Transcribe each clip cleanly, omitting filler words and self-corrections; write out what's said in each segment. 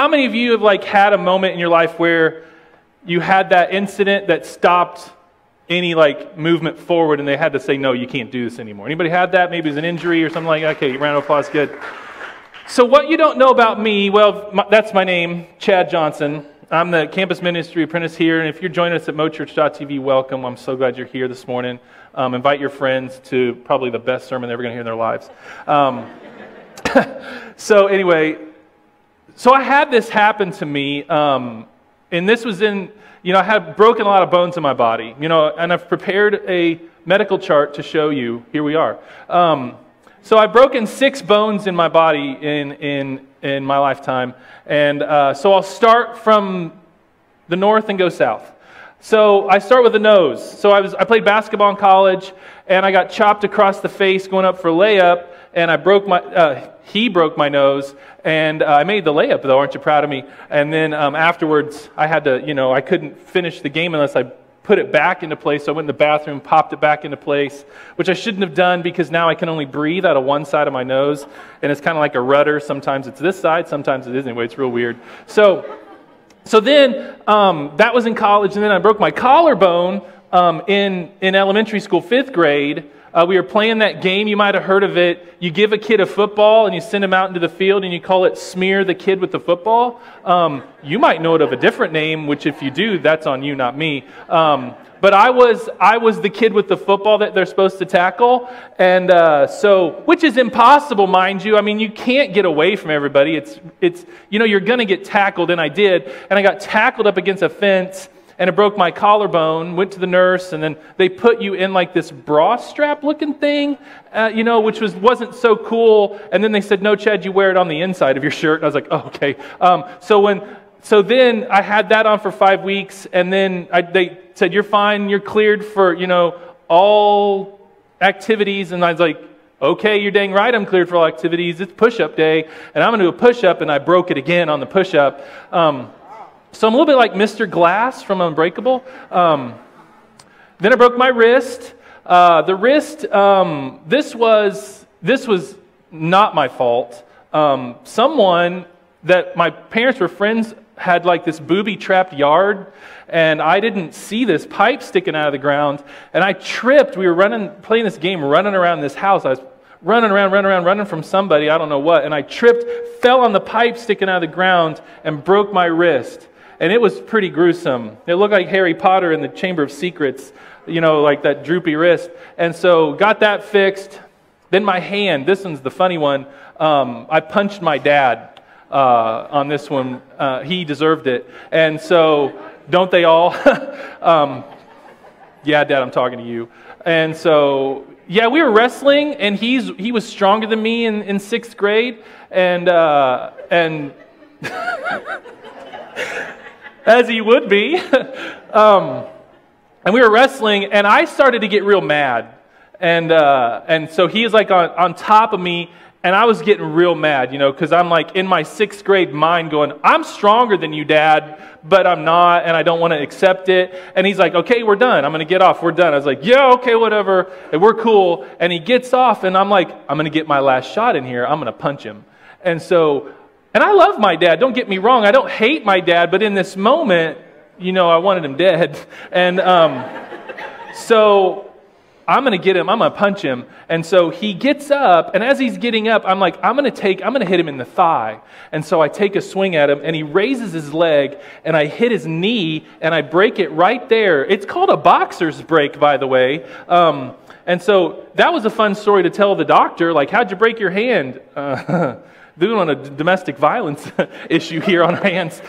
how many of you have like had a moment in your life where you had that incident that stopped any like movement forward and they had to say, no, you can't do this anymore? Anybody had that? Maybe it's an injury or something like that? Okay, round of applause, good. So what you don't know about me, well, that's my name, Chad Johnson. I'm the campus ministry apprentice here, and if you're joining us at mochurch.tv, welcome. I'm so glad you're here this morning. Invite your friends to probably the best sermon they're ever going to hear in their lives. So anyway, so I had this happen to me, and this was in, I had broken a lot of bones in my body, and I've prepared a medical chart to show you. Here we are. So I've broken 6 bones in my body in my lifetime, and so I'll start from the north and go south. So I start with the nose. So I played basketball in college, and I got chopped across the face going up for layup, and he broke my nose, and I made the layup though. Aren't you proud of me? And then afterwards, I had to, I couldn't finish the game unless I put it back into place. So I went in the bathroom, popped it back into place, which I shouldn't have done because now I can only breathe out of one side of my nose, and it's kind of like a rudder. Sometimes it's this side, sometimes it isn't. Anyway, it's real weird. So then that was in college, and then I broke my collarbone in elementary school, 5th grade. We were playing that game. You might have heard of it. You give a kid a football and you send him out into the field and you call it smear the kid with the football. You might know it of a different name, which if you do, that's on you, not me. But I was the kid with the football that they're supposed to tackle, and which is impossible, mind you. I mean, you can't get away from everybody. It's you're going to get tackled, and I did, and I got tackled up against a fence. And it broke my collarbone, went to the nurse, and then they put you in like this bra strap looking thing, which wasn't so cool. And then they said, no, Chad, you wear it on the inside of your shirt. And I was like, oh, okay. So then I had that on for 5 weeks, and then they said, you're fine, you're cleared for, all activities. And I was like, okay, you're dang right, I'm cleared for all activities. It's push-up day, and I'm going to do a push-up, and I broke it again on the push-up. So I'm a little bit like Mr. Glass from Unbreakable. Then I broke my wrist. The wrist, this was not my fault. Someone that my parents were friends had like this booby-trapped yard, and I didn't see this pipe sticking out of the ground, and I tripped. We were playing this game, running around this house. I was running from somebody, I don't know what, and I tripped, fell on the pipe sticking out of the ground, and broke my wrist. And it was pretty gruesome. It looked like Harry Potter in the Chamber of Secrets, like that droopy wrist. And so got that fixed. Then my hand, this one's the funny one. I punched my dad on this one. He deserved it. And so, don't they all? Yeah, Dad, I'm talking to you. And so, yeah, we were wrestling, and he was stronger than me in 6th grade. And as he would be. And we were wrestling, and I started to get real mad. And so he is like on top of me, and I was getting real mad, because I'm like in my 6th grade mind going, I'm stronger than you, Dad, but I'm not, and I don't want to accept it. And he's like, okay, we're done. I'm going to get off. We're done. I was like, yeah, okay, whatever. And we're cool. And he gets off, and I'm like, I'm going to get my last shot in here. I'm going to punch him. And I love my dad, don't get me wrong. I don't hate my dad, but in this moment, I wanted him dead. And so I'm going to get him, I'm going to punch him. And so he gets up, and as he's getting up, I'm like, I'm going to hit him in the thigh. And so I take a swing at him, and he raises his leg, and I hit his knee, and I break it right there. It's called a boxer's break, by the way. And so that was a fun story to tell the doctor, like, how'd you break your hand? Doing on a domestic violence issue here on our hands.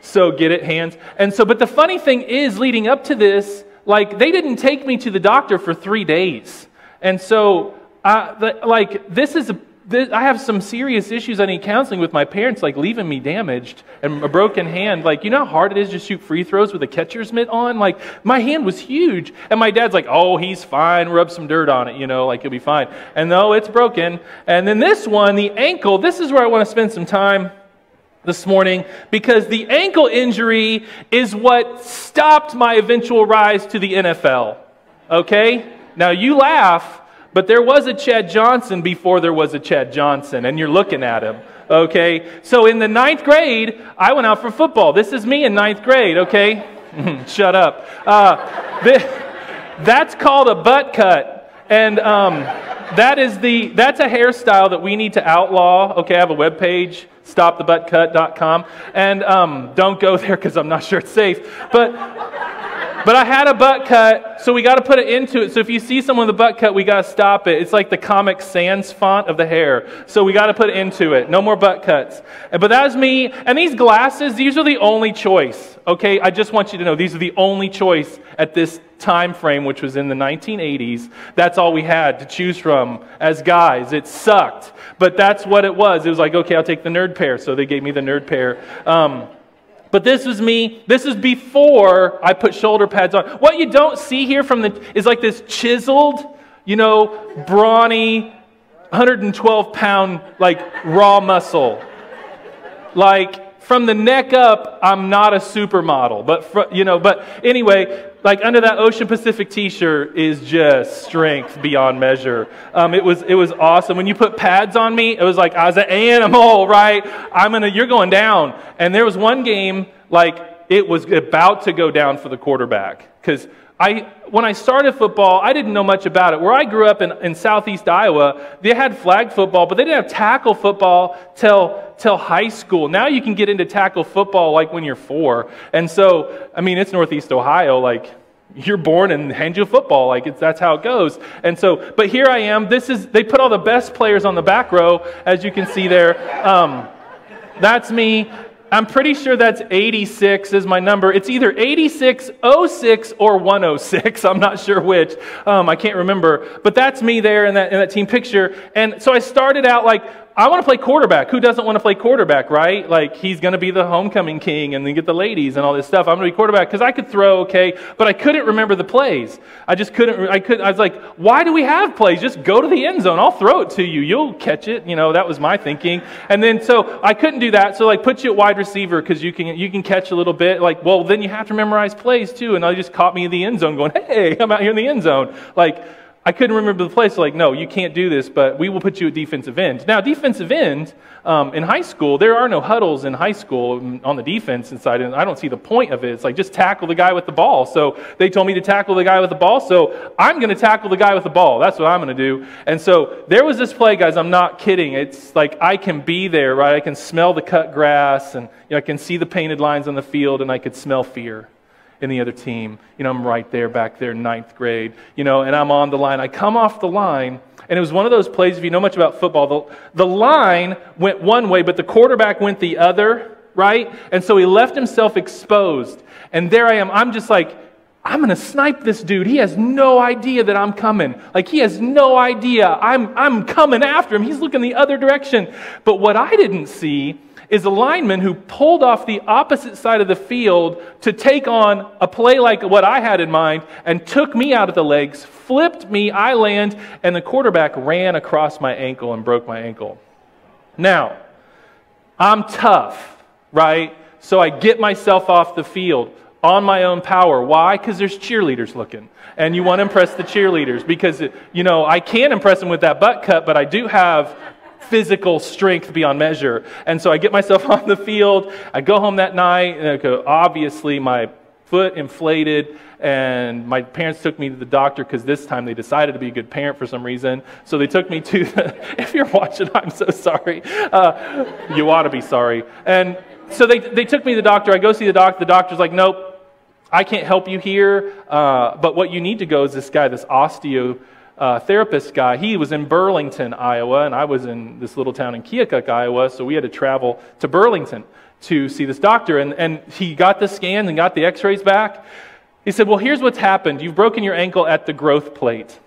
So get it, hands. And so, but the funny thing is, leading up to this, like, they didn't take me to the doctor for 3 days. And so, I have some serious issues. I need counseling with my parents, like leaving me damaged and a broken hand. Like, you know how hard it is to shoot free throws with a catcher's mitt on? Like, my hand was huge. And my dad's like, oh, he's fine. Rub some dirt on it, like he'll be fine. And no, it's broken. And then this one, the ankle, this is where I want to spend some time this morning, because the ankle injury is what stopped my eventual rise to the NFL. Okay? Now, you laugh, But there was a Chad Johnson before there was a Chad Johnson, and you're looking at him. Okay? So in the 9th grade, I went out for football. This is me in 9th grade, okay? Shut up. That's called a butt cut. And that's a hairstyle that we need to outlaw. Okay, I have a webpage, stopthebuttcut.com. And don't go there because I'm not sure it's safe. But I had a butt cut, so we got to put it into it. So if you see someone with a butt cut, we got to stop it. It's like the Comic Sans font of the hair. So we got to put it into it. No more butt cuts. But that was me. And these glasses, these are the only choice. Okay, I just want you to know these are the only choice at this time frame, which was in the 1980s. That's all we had to choose from as guys. It sucked, but that's what it was. It was like, okay, I'll take the nerd pair. So they gave me the nerd pair. But this was me. This is before I put shoulder pads on. What you don't see here is like this chiseled, brawny, 112-pound, like raw muscle. Like from the neck up, I'm not a supermodel. But anyway, like under that Ocean Pacific T-shirt is just strength beyond measure. It was awesome. When you put pads on me, it was like I was an animal, right? You're going down. And there was one game, like it was about to go down for the quarterback. Because when I started football, I didn't know much about it. Where I grew up in southeast Iowa, they had flag football, but they didn't have tackle football till high school. Now you can get into tackle football like when you're 4. And so, it's northeast Ohio, like you're born and hand you a football, like that's how it goes. And so, but here I am. They put all the best players on the back row, as you can see there. That's me. I'm pretty sure that's 86 is my number. It's either 86, 06, or 106. I'm not sure which. I can't remember. But that's me there in that team picture. And so I started out like, I want to play quarterback. Who doesn't want to play quarterback, right? Like, he's going to be the homecoming king and then get the ladies and all this stuff. I'm going to be quarterback because I could throw, okay, but I couldn't remember the plays. I was like, why do we have plays? Just go to the end zone. I'll throw it to you. You'll catch it. That was my thinking. And then, so I couldn't do that. So, like, put you at wide receiver because you can catch a little bit. Like, well, then you have to memorize plays too. And they just caught me in the end zone going, hey, I'm out here in the end zone. Like, I couldn't remember the play, so like, no, you can't do this, but we will put you at defensive end. Now, defensive end, in high school, there are no huddles in high school on the defense side, and I don't see the point of it. It's like, just tackle the guy with the ball. So they told me to tackle the guy with the ball, so I'm going to tackle the guy with the ball. That's what I'm going to do. And so there was this play, guys, I'm not kidding. It's like I can be there, right? I can smell the cut grass, and I can see the painted lines on the field, and I could smell fear in the other team. I'm right there, back there in 9th grade, and I'm on the line. I come off the line, and it was one of those plays, if you know much about football, the line went one way, but the quarterback went the other, right? And so he left himself exposed. And there I am. I'm just like, I'm going to snipe this dude. He has no idea that I'm coming. Like, he has no idea. I'm coming after him. He's looking the other direction. But what I didn't see is a lineman who pulled off the opposite side of the field to take on a play like what I had in mind and took me out of the legs, flipped me, I land, and the quarterback ran across my ankle and broke my ankle. Now, I'm tough, right? So I get myself off the field on my own power. Why? Because there's cheerleaders looking. And you want to impress the cheerleaders because, I can't impress them with that butt cut, but I do have physical strength beyond measure. And so I get myself on the field. I go home that night, and obviously my foot inflated, and my parents took me to the doctor because this time they decided to be a good parent for some reason. So they took me to if you're watching, I'm so sorry. You ought to be sorry. And so they took me to the doctor. I go see the doctor. The doctor's like, nope, I can't help you here. But what you need to go is this guy, this therapist guy. He was in Burlington, Iowa, and I was in this little town in Keokuk, Iowa, so we had to travel to Burlington to see this doctor. And he got the scans and got the x-rays back. He said, well, here's what's happened. You've broken your ankle at the growth plate.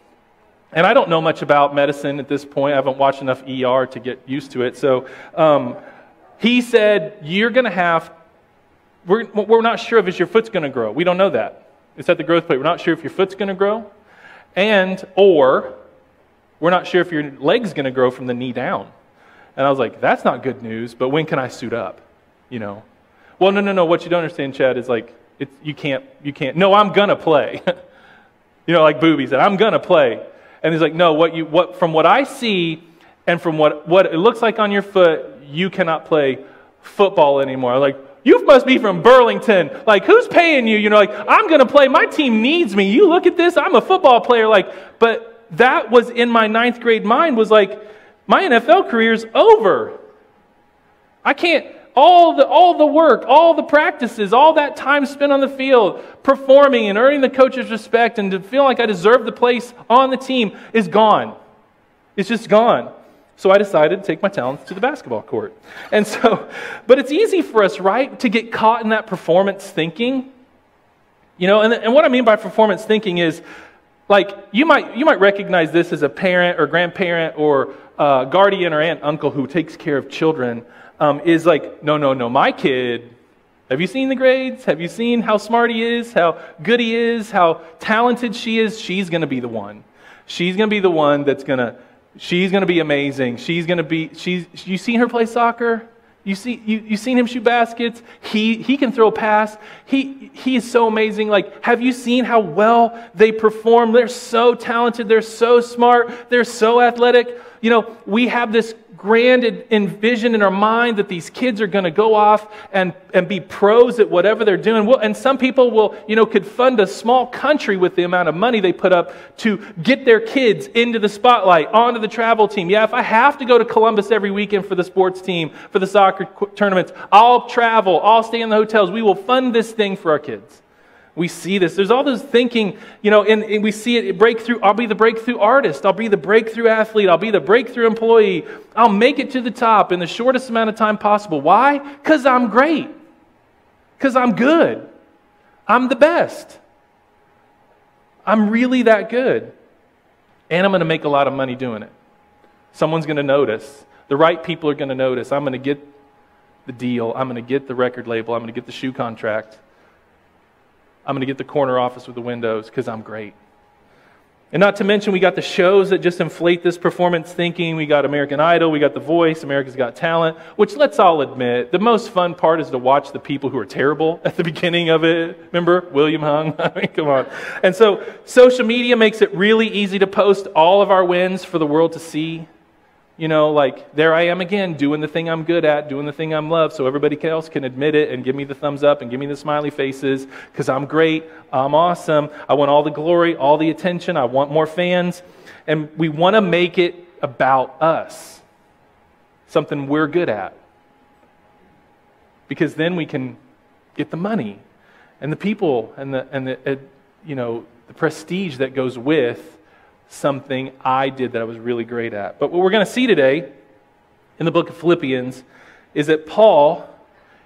And I don't know much about medicine at this point. I haven't watched enough ER to get used to it. So he said, you're going to have, we're not sure if your foot's going to grow. We don't know that. It's at the growth plate. We're not sure if your foot's going to grow. Or we're not sure if your leg's going to grow from the knee down. And I was like, that's not good news, but when can I suit up? Well, no. What you don't understand, Chad, is like, you can't. No, I'm going to play. Like Booby said, I'm going to play. And he's like, no, from what I see and from what it looks like on your foot, you cannot play football anymore. I'm like, you must be from Burlington. Like, who's paying you? You know, like, I'm going to play. My team needs me. You look at this. I'm a football player. Like, but that was in my 9th grade mind, was like, my NFL career's over. I can't, all the work, all the practices, all that time spent on the field, performing and earning the coach's respect and to feel like I deserve the place on the team is gone. It's just gone. So I decided to take my talents to the basketball court. And so, but it's easy for us, right, to get caught in that performance thinking. You know, and what I mean by performance thinking is, like, you might recognize this as a parent or grandparent or guardian or aunt, uncle who takes care of children, is like, no, my kid, have you seen the grades? Have you seen how smart he is, how good he is, how talented she is? She's going to be the one. She's going to be the one she's going to be amazing. You seen her play soccer? You seen him shoot baskets? He can throw a pass. He is so amazing. Like, have you seen how well they perform? They're so talented. They're so smart. They're so athletic. You know, we have this grand envision in our mind that these kids are going to go off and be pros at whatever they're doing. And some people will, could fund a small country with the amount of money they put up to get their kids into the spotlight, onto the travel team. Yeah, if I have to go to Columbus every weekend for the sports team, for the soccer tournaments, I'll travel, I'll stay in the hotels. We will fund this thing for our kids. We see this. There's all this thinking, and we see it breakthrough. I'll be the breakthrough artist. I'll be the breakthrough athlete. I'll be the breakthrough employee. I'll make it to the top in the shortest amount of time possible. Why? Because I'm great. Because I'm good. I'm the best. I'm really that good. And I'm going to make a lot of money doing it. Someone's going to notice. The right people are going to notice. I'm going to get the deal. I'm going to get the record label. I'm going to get the shoe contract. I'm going to get the corner office with the windows because I'm great. And not to mention, we got the shows that just inflate this performance thinking. We got American Idol, we got The Voice, America's Got Talent, which, let's all admit, the most fun part is to watch the people who are terrible at the beginning of it. Remember? William Hung? I mean, come on. And so social media makes it really easy to post all of our wins for the world to see. Like, there I am again, doing the thing I'm good at, doing the thing I'm loved, so everybody else can admit it and give me the thumbs up and give me the smiley faces, because I'm great, I'm awesome, I want all the glory, all the attention, I want more fans. And we want to make it about us, something we're good at, because then we can get the money and the people and the prestige that goes with something I did that I was really great at. But what we're going to see today in the book of Philippians is that Paul,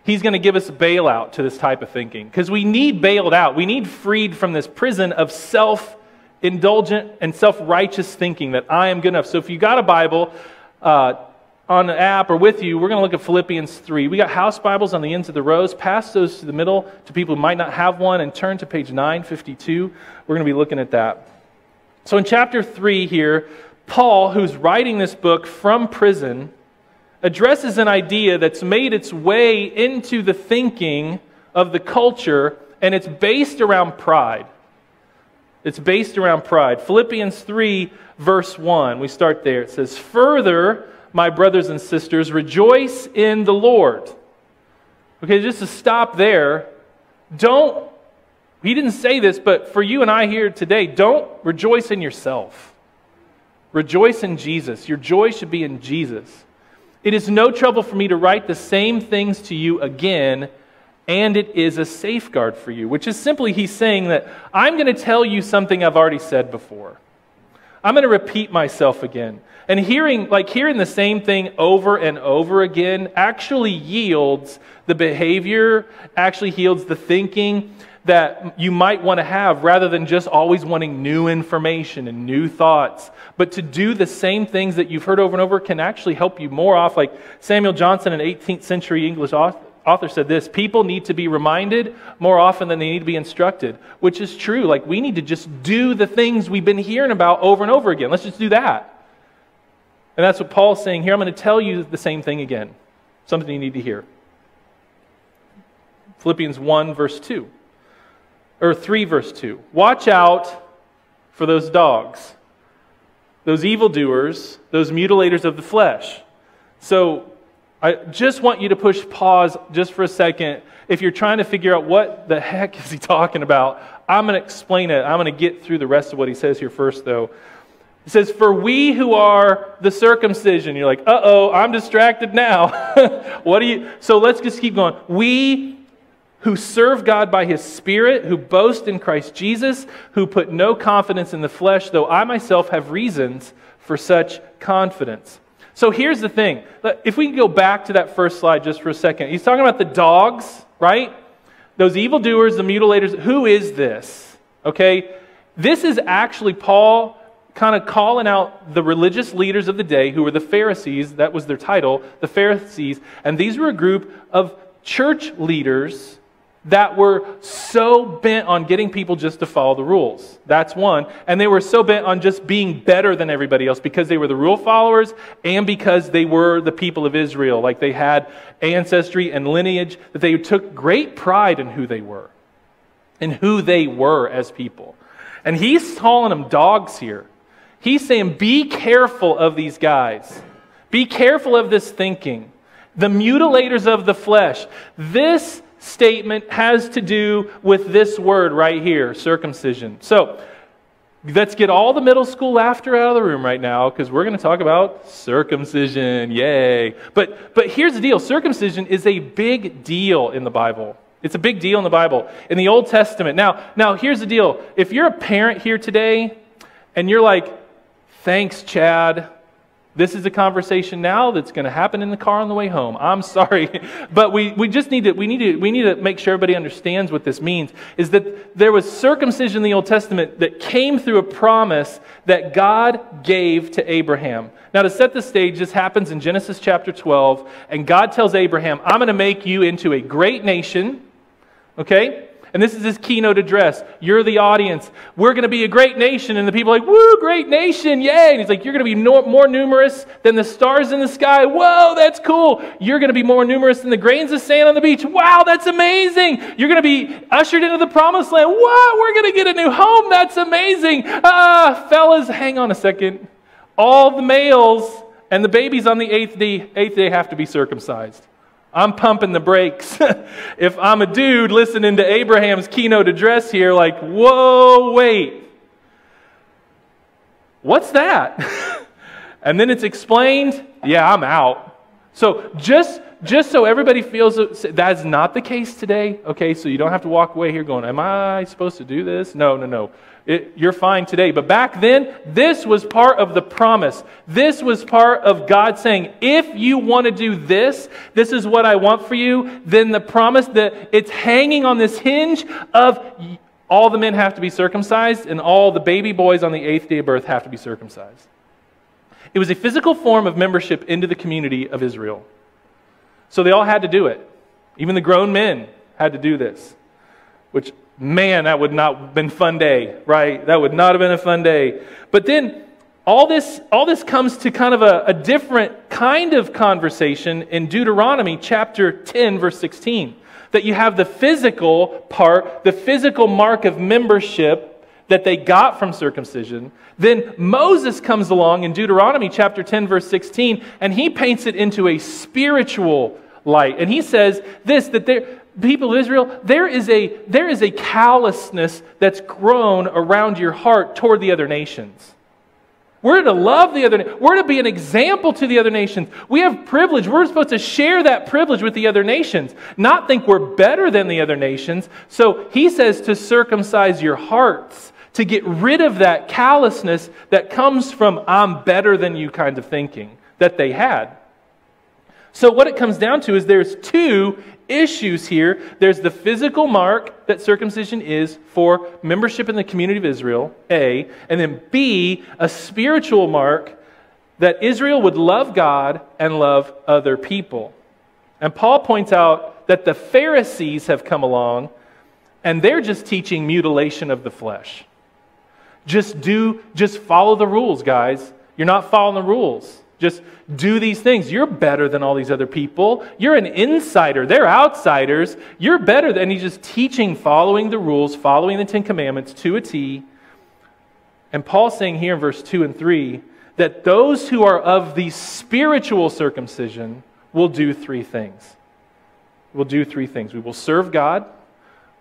he's going to give us a bailout to this type of thinking. Because we need bailed out. We need freed from this prison of self-indulgent and self-righteous thinking that I am good enough. So if you got a Bible on the app or with you, we're going to look at Philippians 3. We got house Bibles on the ends of the rows. Pass those to the middle to people who might not have one and turn to page 952. We're going to be looking at that. So in chapter 3 here, Paul, who's writing this book from prison, addresses an idea that's made its way into the thinking of the culture, and it's based around pride. It's based around pride. Philippians 3, verse 1, we start there. It says, "Further, my brothers and sisters, rejoice in the Lord." Okay, just to stop there, he didn't say this, but for you and I here today, don't rejoice in yourself. Rejoice in Jesus. Your joy should be in Jesus. It is no trouble for me to write the same things to you again, and it is a safeguard for you. Which is simply, he's saying that I'm going to tell you something I've already said before. I'm going to repeat myself again. And hearing the same thing over and over again actually yields the behavior, actually yields the thinking that you might want to have, rather than just always wanting new information and new thoughts. But to do the same things that you've heard over and over can actually help you more off. Like Samuel Johnson, an 18th century English author, said this: people need to be reminded more often than they need to be instructed. Which is true. Like, we need to just do the things we've been hearing about over and over again. Let's just do that. And that's what Paul's saying here. I'm going to tell you the same thing again. Something you need to hear. Philippians 1, verse 2. Or 3, verse 2. "Watch out for those dogs those evildoers, those mutilators of the flesh. So I just want you to push pause just for a second. If you're trying to figure out what the heck is he talking about, I'm going to explain it. I'm going to get through the rest of what he says here first, though. It says, for we who are the circumcision. You're like, uh-oh, I'm distracted now. So let's just keep going. We who serve God by His Spirit, who boast in Christ Jesus, who put no confidence in the flesh, though I myself have reasons for such confidence. So here's the thing. If we can go back to that first slide just for a second. He's talking about the dogs, right? Those evildoers, the mutilators. Who is this? Okay? This is actually Paul kind of calling out the religious leaders of the day, who were the Pharisees. That was their title, the Pharisees. And these were a group of church leaders that were so bent on getting people just to follow the rules. That's one. And they were so bent on just being better than everybody else because they were the rule followers and because they were the people of Israel. Like they had ancestry and lineage, that they took great pride in who they were and who they were as people. And he's calling them dogs here. He's saying, be careful of these guys. Be careful of this thinking. The mutilators of the flesh. This statement has to do with this word right here, circumcision. So, let's get all the middle school laughter out of the room right now, because we're going to talk about circumcision. Yay. But here's the deal. Circumcision is a big deal in the Bible. It's a big deal in the Bible. In the Old Testament. Now here's the deal. If you're a parent here today, and you're like, thanks, Chad. This is a conversation now that's going to happen in the car on the way home. I'm sorry. But we need to make sure everybody understands what this means. Is that there was circumcision in the Old Testament that came through a promise that God gave to Abraham. Now, to set the stage, this happens in Genesis chapter 12. And God tells Abraham, I'm going to make you into a great nation. Okay? And this is his keynote address. You're the audience. We're going to be a great nation. And the people are like, woo, great nation, yay. And he's like, you're going to be more numerous than the stars in the sky. Whoa, that's cool. You're going to be more numerous than the grains of sand on the beach. Wow, that's amazing. You're going to be ushered into the promised land. Wow, we're going to get a new home. That's amazing. Fellas, hang on a second. All the males and the babies on the eighth day have to be circumcised. I'm pumping the brakes. If I'm a dude listening to Abraham's keynote address here, like, whoa, wait. What's that? And then it's explained, yeah, I'm out. So just so everybody feels that's not the case today, okay? So you don't have to walk away here going, am I supposed to do this? No. You're fine today. But back then, this was part of the promise. This was part of God saying, if you want to do this is what I want for you, then the promise that it's hanging on this hinge of all the men have to be circumcised and all the baby boys on the 8th day of birth have to be circumcised. It was a physical form of membership into the community of Israel. So they all had to do it. Even the grown men had to do this, which, man, that would not have been a fun day, right? That would not have been a fun day. But then all this comes to kind of a different kind of conversation in Deuteronomy chapter 10, verse 16. That you have the physical part, the physical mark of membership that they got from circumcision. Then Moses comes along in Deuteronomy chapter 10, verse 16, and he paints it into a spiritual light. And he says this, that people of Israel, there is a callousness that's grown around your heart toward the other nations. We're to love the other. We're to be an example to the other nations. We have privilege. We're supposed to share that privilege with the other nations, not think we're better than the other nations. So he says to circumcise your hearts, to get rid of that callousness that comes from I'm better than you kind of thinking that they had. So what it comes down to is there's two issues here. There's the physical mark that circumcision is for membership in the community of Israel, A, and then B, a spiritual mark that Israel would love God and love other people. And Paul points out that the Pharisees have come along and they're just teaching mutilation of the flesh. Just follow the rules, guys. You're not following the rules. Just do these things. You're better than all these other people. You're an insider. They're outsiders. You're better than... He's just teaching, following the rules, following the Ten Commandments to a T. And Paul's saying here in verse 2 and 3 that those who are of the spiritual circumcision will do three things. We'll do three things. We will serve God,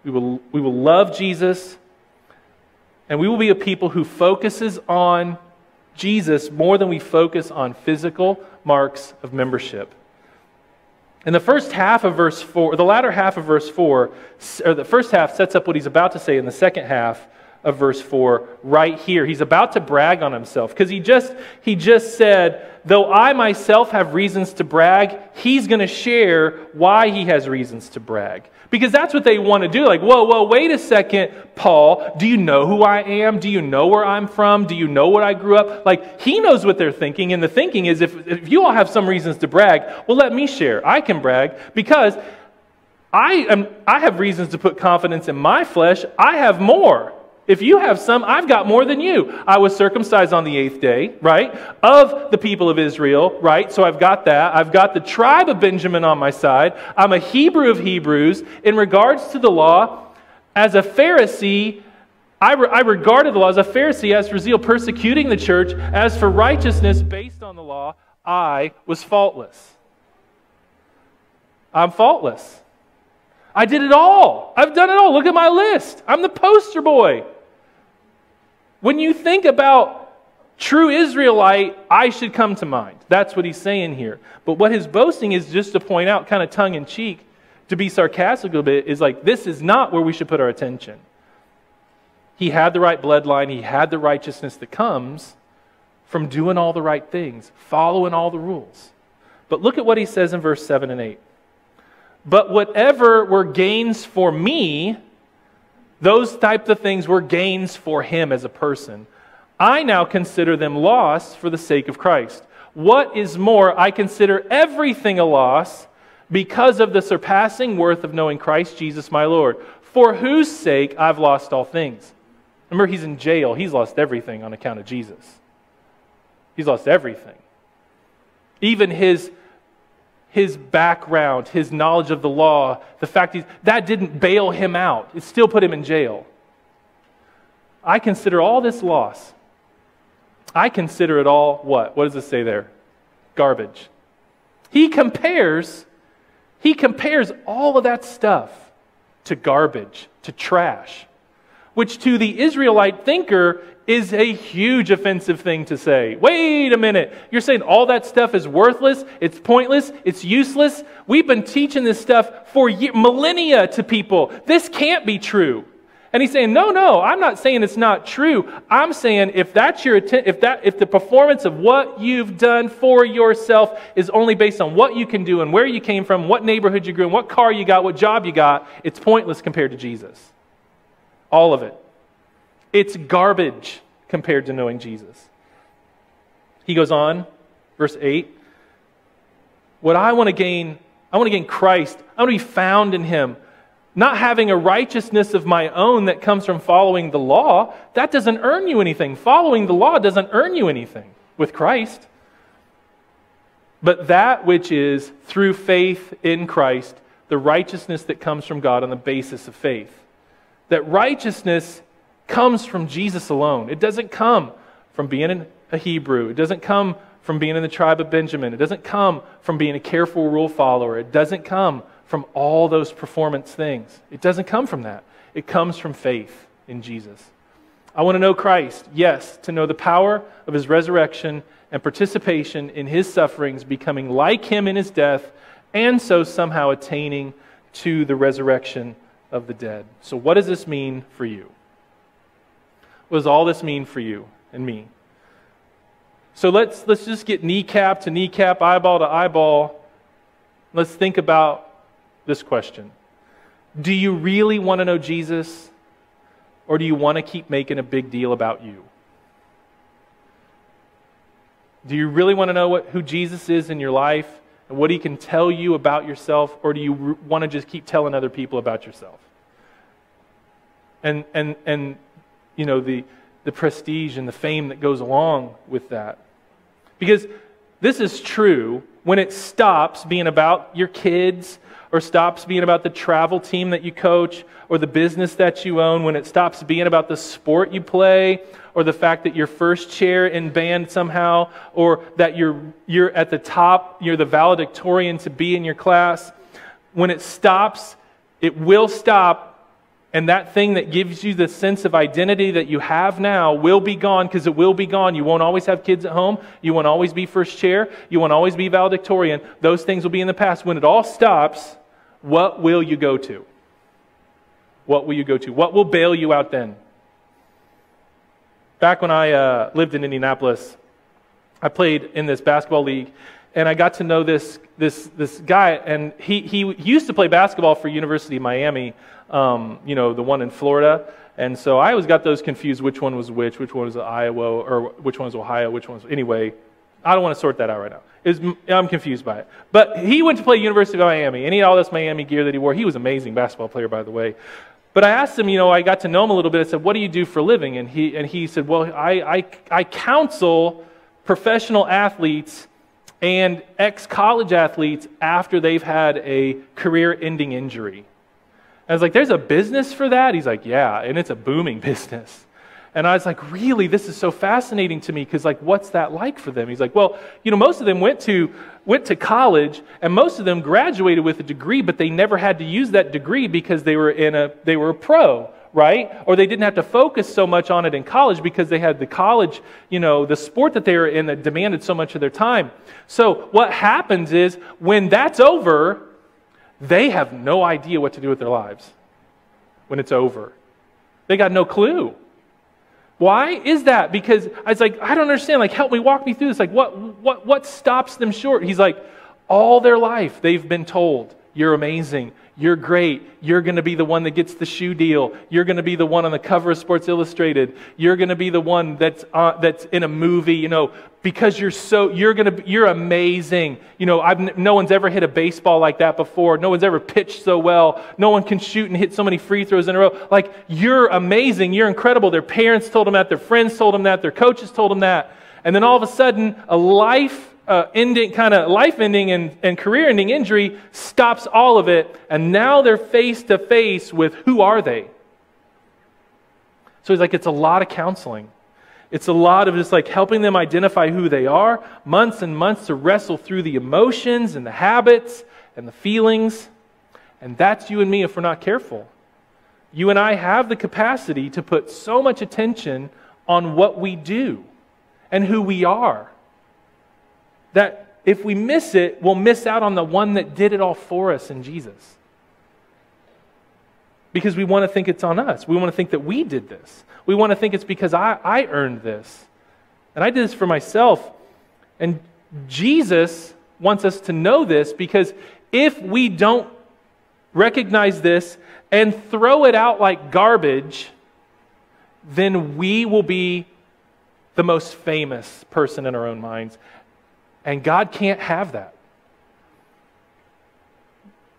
we will love Jesus, and we will be a people who focuses on Jesus more than we focus on physical marks of membership. In the first half of verse 4, the latter half of verse 4, or the first half sets up what he's about to say in the second half of verse 4 right here. He's about to brag on himself because he just said, though I myself have reasons to brag, he's going to share why he has reasons to brag. Because that's what they want to do. Like, whoa, wait a second, Paul. Do you know who I am? Do you know where I'm from? Do you know where I grew up? Like, he knows what they're thinking. And the thinking is, if you all have some reasons to brag, well, let me share. I can brag because I have reasons to put confidence in my flesh. I have more. If you have some, I've got more than you. I was circumcised on the 8th day, right? Of the people of Israel, right? So I've got that. I've got the tribe of Benjamin on my side. I'm a Hebrew of Hebrews. In regards to the law, as a Pharisee, I regarded the law as a Pharisee. As for zeal, persecuting the church. As for righteousness based on the law, I was faultless. I'm faultless. I did it all. I've done it all. Look at my list. I'm the poster boy. When you think about true Israelite, I should come to mind. That's what he's saying here. But what his boasting is, just to point out, kind of tongue-in-cheek, to be sarcastic a little bit, is like, this is not where we should put our attention. He had the right bloodline. He had the righteousness that comes from doing all the right things, following all the rules. But look at what he says in verse 7 and 8. But whatever were gains for me, those types of things were gains for him as a person. I now consider them loss for the sake of Christ. What is more, I consider everything a loss because of the surpassing worth of knowing Christ Jesus my Lord, for whose sake I've lost all things. Remember, he's in jail. He's lost everything on account of Jesus. He's lost everything. Even his background, his knowledge of the law, the fact that didn't bail him out. It still put him in jail. I consider all this loss. I consider it all what? What does it say there? Garbage. He compares all of that stuff to garbage, to trash, which to the Israelite thinker is a huge offensive thing to say. Wait a minute. You're saying all that stuff is worthless, it's pointless, it's useless? We've been teaching this stuff for millennia to people. This can't be true. And he's saying, no, I'm not saying it's not true. I'm saying if the performance of what you've done for yourself is only based on what you can do and where you came from, what neighborhood you grew in, what car you got, what job you got, it's pointless compared to Jesus. All of it. It's garbage compared to knowing Jesus. He goes on, verse 8. What I want to gain Christ. I want to be found in Him. Not having a righteousness of my own that comes from following the law. That doesn't earn you anything. Following the law doesn't earn you anything with Christ. But that which is through faith in Christ, the righteousness that comes from God on the basis of faith. That righteousness comes from Jesus alone. It doesn't come from being a Hebrew. It doesn't come from being in the tribe of Benjamin. It doesn't come from being a careful rule follower. It doesn't come from all those performance things. It doesn't come from that. It comes from faith in Jesus. I want to know Christ, yes, to know the power of His resurrection and participation in His sufferings, becoming like Him in His death, and so somehow attaining to the resurrection of the dead. So what does this mean for you? What does all this mean for you and me? So let's just get kneecap to kneecap, eyeball to eyeball. Let's think about this question. Do you really want to know Jesus, or do you want to keep making a big deal about you? Do you really want to know who Jesus is in your life and what He can tell you about yourself, or do you want to just keep telling other people about yourself? And you know, the prestige and the fame that goes along with that. Because this is true when it stops being about your kids, or stops being about the travel team that you coach, or the business that you own, when it stops being about the sport you play, or the fact that you're first chair in band somehow, or that you're at the top, you're the valedictorian to be in your class. When it stops, it will stop, and that thing that gives you the sense of identity that you have now will be gone, because it will be gone. You won't always have kids at home. You won't always be first chair. You won't always be valedictorian. Those things will be in the past. When it all stops, what will you go to? What will you go to? What will bail you out then? Back when I lived in Indianapolis, I played in this basketball league, and I got to know this guy, and he used to play basketball for University of Miami, the one in Florida. And so I always got those confused, which one was which one was Iowa, or which one was Ohio, which one was... Anyway, I don't want to sort that out right now. I'm confused by it. But he went to play University of Miami, and he had all this Miami gear that he wore. He was an amazing basketball player, by the way. But I asked him, I got to know him a little bit. I said, what do you do for a living? And he said, well, I counsel professional athletes and ex-college athletes after they've had a career-ending injury. I was like, there's a business for that? He's like, yeah, and it's a booming business. And I was like, really? This is so fascinating to me, because what's that like for them? He's like, well, most of them went to college, and most of them graduated with a degree, but they never had to use that degree because they were a pro, right? Or they didn't have to focus so much on it in college because they had the college, the sport that they were in that demanded so much of their time. So what happens is, when that's over, they have no idea what to do with their lives when it's over. They got no clue. Why is that? Because I was like, I don't understand. Help me, walk me through this. What stops them short? He's like, all their life they've been told, you're amazing, you're great, you're going to be the one that gets the shoe deal, you're going to be the one on the cover of Sports Illustrated, you're going to be the one that's in a movie, because you're amazing. No one's ever hit a baseball like that before. No one's ever pitched so well. No one can shoot and hit so many free throws in a row. You're amazing. You're incredible. Their parents told them that. Their friends told them that. Their coaches told them that. And then all of a sudden, a life-ending and career-ending injury stops all of it. And now they're face to face with, who are they? So he's like, it's a lot of counseling. It's a lot of just helping them identify who they are, months and months to wrestle through the emotions and the habits and the feelings. And that's you and me if we're not careful. You and I have the capacity to put so much attention on what we do and who we are, that if we miss it, we'll miss out on the one that did it all for us in Jesus. Because we want to think it's on us. We want to think that we did this. We want to think it's because I earned this. And I did this for myself. And Jesus wants us to know this, because if we don't recognize this and throw it out like garbage, then we will be the most famous person in our own minds. And God can't have that.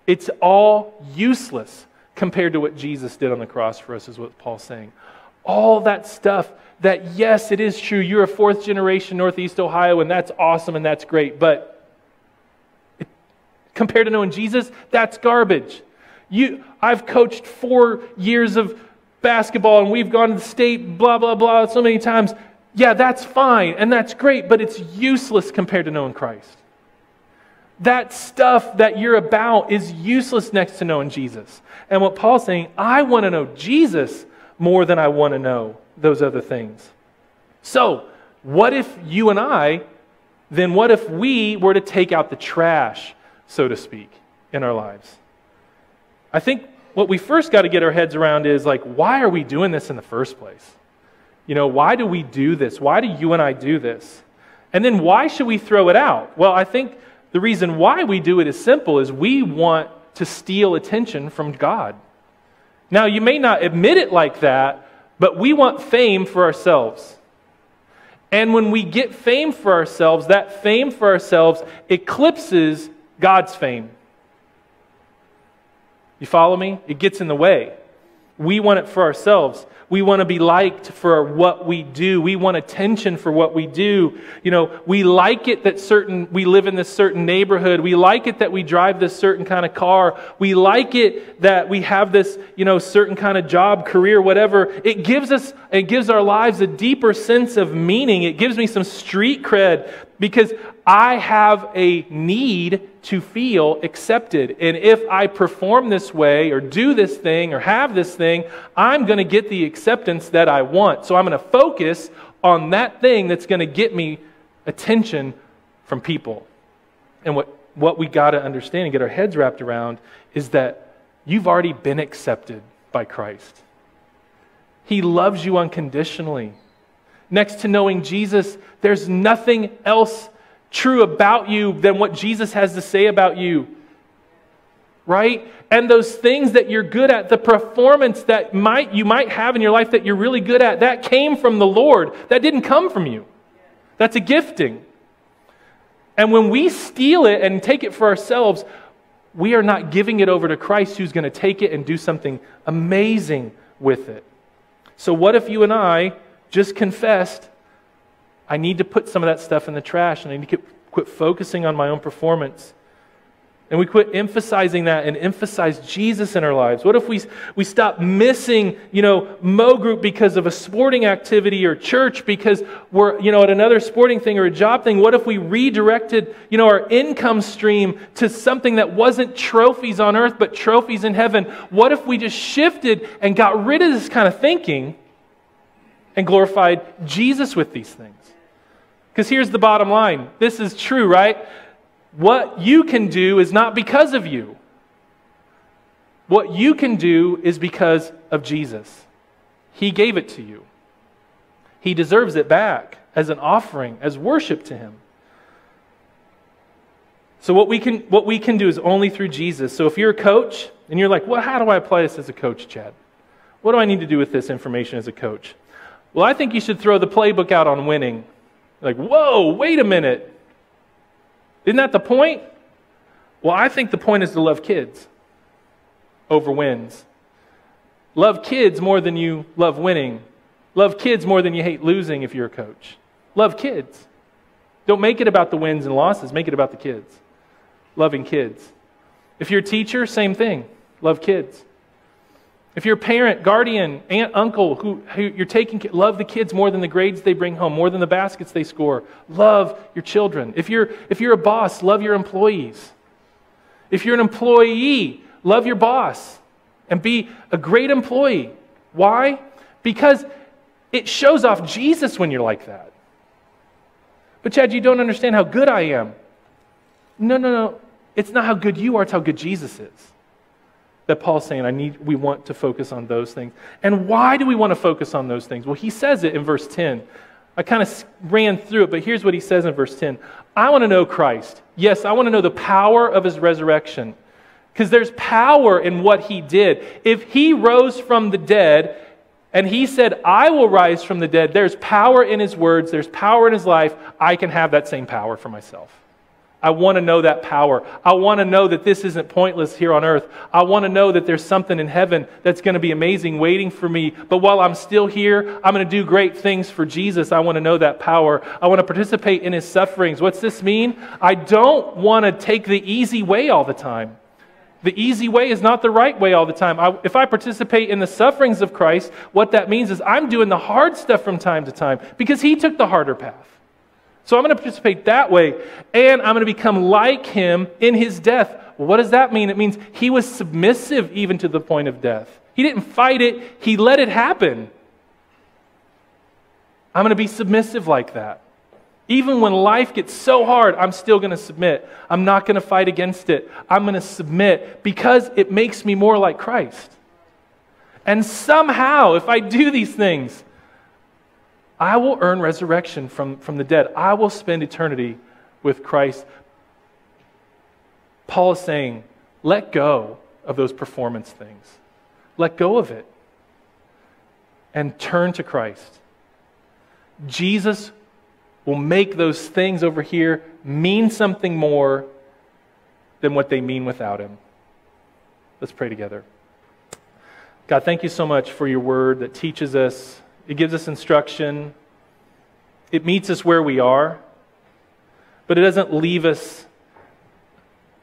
It's all useless compared to what Jesus did on the cross for us, is what Paul's saying. All that stuff that, yes, it is true, you're a fourth generation Northeast Ohio, and that's awesome and that's great, but compared to knowing Jesus, that's garbage. I've coached 4 years of basketball, and we've gone to the state, blah, blah, blah, so many times. Yeah, that's fine, and that's great, but it's useless compared to knowing Christ. That stuff that you're about is useless next to knowing Jesus. And what Paul's saying, I want to know Jesus more than I want to know those other things. So, what if you and what if we were to take out the trash, so to speak, in our lives? I think what we first got to get our heads around is why are we doing this in the first place? Why do we do this? Why do you and I do this? And then why should we throw it out? Well, I think the reason why we do it is simple, is we want to steal attention from God. Now, you may not admit it like that, but we want fame for ourselves. And when we get fame for ourselves, that fame for ourselves eclipses God's fame. You follow me? It gets in the way. We want it for ourselves. We want to be liked for what we do. We want attention for what we do. We like it that we live in this certain neighborhood. We like it that we drive this certain kind of car. We like it that we have this, certain kind of job, career, whatever. It gives our lives a deeper sense of meaning. It gives me some street cred because I have a need to feel accepted. And if I perform this way or do this thing or have this thing, I'm going to get the acceptance that I want. So I'm going to focus on that thing that's going to get me attention from people. And what we got to understand and get our heads wrapped around is that you've already been accepted by Christ. He loves you unconditionally. Next to knowing Jesus, there's nothing else true about you than what Jesus has to say about you. Right? And those things that you're good at, the performance that you might have in your life that you're really good at, that came from the Lord. That didn't come from you. That's a gifting. And when we steal it and take it for ourselves, we are not giving it over to Christ, who's going to take it and do something amazing with it. So what if you and I just confessed, I need to put some of that stuff in the trash and I need to quit focusing on my own performance. And we quit emphasizing that and emphasize Jesus in our lives. What if we stop missing, Mo Group because of a sporting activity or church because we're, at another sporting thing or a job thing? What if we redirected, our income stream to something that wasn't trophies on earth but trophies in heaven? What if we just shifted and got rid of this kind of thinking and glorified Jesus with these things? Because here's the bottom line. This is true, right? What you can do is not because of you. What you can do is because of Jesus. He gave it to you. He deserves it back as an offering, as worship to Him. So what we can do is only through Jesus. So if you're a coach and you're like, well, how do I apply this as a coach, Chad? What do I need to do with this information as a coach? Well, I think you should throw the playbook out on winning. Like, whoa, wait a minute. Isn't that the point? Well, I think the point is to love kids over wins. Love kids more than you love winning. Love kids more than you hate losing if you're a coach. Love kids. Don't make it about the wins and losses. Make it about the kids. Loving kids. If you're a teacher, same thing. Love kids. If you're a parent, guardian, aunt, uncle, who you're taking, love the kids more than the grades they bring home, more than the baskets they score. Love your children. If you're a boss, love your employees. If you're an employee, love your boss and be a great employee. Why? Because it shows off Jesus when you're like that. But Chad, you don't understand how good I am. No. It's not how good you are, it's how good Jesus is. That Paul's saying, we want to focus on those things. And why do we want to focus on those things? Well, he says it in verse 10. I kind of ran through it, but here's what he says in verse 10. I want to know Christ. Yes, I want to know the power of His resurrection. Because there's power in what He did. If He rose from the dead, and He said, I will rise from the dead, there's power in His words, there's power in His life. I can have that same power for myself. I want to know that power. I want to know that this isn't pointless here on earth. I want to know that there's something in heaven that's going to be amazing waiting for me. But while I'm still here, I'm going to do great things for Jesus. I want to know that power. I want to participate in His sufferings. What's this mean? I don't want to take the easy way all the time. The easy way is not the right way all the time. If I participate in the sufferings of Christ, what that means is I'm doing the hard stuff from time to time because He took the harder path. So I'm going to participate that way, and I'm going to become like Him in His death. Well, what does that mean? It means He was submissive even to the point of death. He didn't fight it. He let it happen. I'm going to be submissive like that. Even when life gets so hard, I'm still going to submit. I'm not going to fight against it. I'm going to submit because it makes me more like Christ. And somehow, if I do these things, I will earn resurrection from the dead. I will spend eternity with Christ. Paul is saying, let go of those performance things. Let go of it. And turn to Christ. Jesus will make those things over here mean something more than what they mean without Him. Let's pray together. God, thank you so much for your word that teaches us. It gives us instruction. It meets us where we are, but it doesn't leave us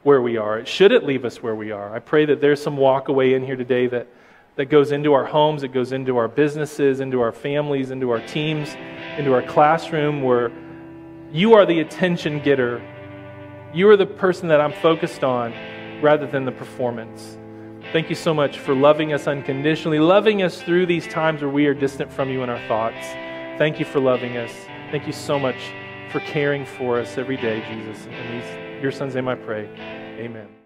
where we are. It shouldn't leave us where we are. I pray that there's some walk away in here today that goes into our homes, it goes into our businesses, into our families, into our teams, into our classroom, where you are the attention getter. You are the person that I'm focused on rather than the performance. Thank you so much for loving us unconditionally, loving us through these times where we are distant from you in our thoughts. Thank you for loving us. Thank you so much for caring for us every day, Jesus. In your Son's name I pray. Amen.